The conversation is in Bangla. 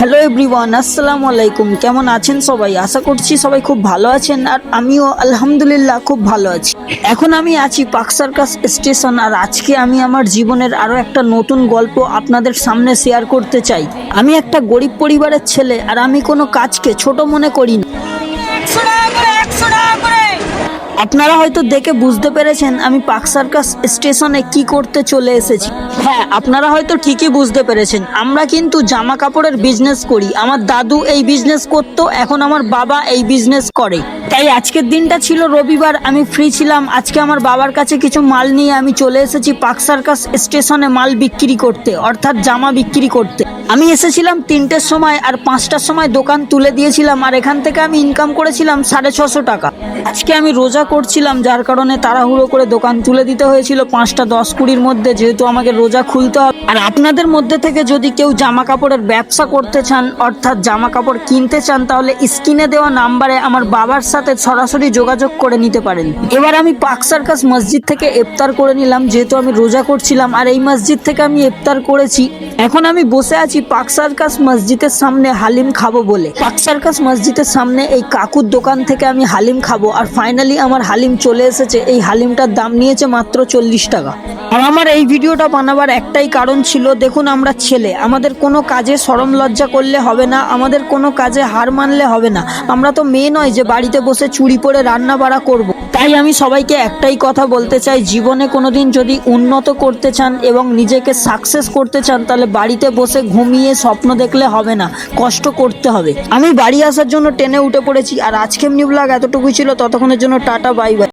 হ্যালো এভরিওয়ান, আসসালামু আলাইকুম। কেমন আছেন সবাই? আশা করছি সবাই খুব ভালো আছেন, আর আমিও আলহামদুলিল্লাহ খুব ভালো আছি। এখন আমি আছি পার্ক সার্কাস স্টেশন, আর আজকে আমি আমার জীবনের আরো একটা নতুন গল্প আপনাদের সামনে শেয়ার করতে চাই। আমি একটা গরিব পরিবারের ছেলে, আর আমি কোনো কাজকে ছোট মনে করি না। আপনারা হয়তো দেখে বুঝতে পেরেছেন আমি পার্ক সার্কাস স্টেশনে কি করতে চলে এসেছি। হ্যাঁ, আপনারা হয়তো ঠিকই বুঝতে পেরেছেন, আমরা কিন্তু জামা কাপড়ের বিজনেস করি। আমার দাদু এই বিজনেস করতো, এখন আমার বাবা এই বিজনেস করে। তাই আজকের দিনটা ছিল রবিবার, আমি ফ্রি ছিলাম। আজকে আমার বাবার কাছে কিছু মাল নিয়ে আমি চলে এসেছি পার্ক সার্কাস স্টেশনে মাল বিক্রি করতে, অর্থাৎ জামা বিক্রি করতে। আমি এসেছিলাম 3টের সময়, আর 5টার সময় দোকান তুলে দিয়েছিলাম, আর এখান থেকে আমি ইনকাম করেছিলাম 650 টাকা। আজকে আমি রোজা করছিলাম, যার কারণে তাড়াহুড়ো করে দোকান তুলে দিতে হয়েছিল 5টা 10-20-র মধ্যে, যেহেতু আমাকে রোজা খুলতে হবে। আর আপনাদের মধ্যে থেকে যদি কেউ জামা কাপড়ের ব্যবসা করতে চান, অর্থাৎ জামা কাপড় কিনতে চান, তাহলে স্ক্রিনে দেওয়া নাম্বারে আমার বাবার সাথে সরাসরি যোগাযোগ করে নিতে পারেন। এবার আমি পার্ক সার্কাস মসজিদ থেকে ইফতার করে নিলাম, যেহেতু আমি রোজা করছিলাম, আর এই মসজিদ থেকে আমি ইফতার করেছি। এখন আমি বসে আছি পার্ক সার্কাস মসজিদের সামনে হালিম খাবো বলে। পার্ক সার্কাস মসজিদের সামনে এই কাকুর দোকান থেকে আমি হালিম খাবো, আর ফাইনালি আমার হালিম চলে এসেছে। এই হালিমটার দাম নিয়েছে মাত্র 40 টাকা। আর আমার এই ভিডিওটা বানাবার একটাই কারণ ছিল, দেখুন আমরা ছেলে, আমাদের কোনো কাজে শরম লজ্জা করলে হবে না, আমাদের কোনো কাজে হার মানলে হবে না। আমরা তো মেয়ে নয় যে বাড়িতে বসে চুরি পরে রান্না বাড়া করবো। তাই আমি সবাইকে একটাই কথা বলতে চাই, জীবনে কোনোদিন যদি উন্নত করতে চান এবং নিজেকে সাকসেস করতে চান, তাহলে বাড়িতে বসে ঘুমিয়ে স্বপ্ন দেখলে হবে না, কষ্ট করতে হবে। আমি বাড়ি আসার জন্য ট্রেনে উঠে পড়েছি, আর আজকে এমনি ব্লগ এতটুকুই ছিল। ততক্ষণের জন্য টাটা, বাই বাই।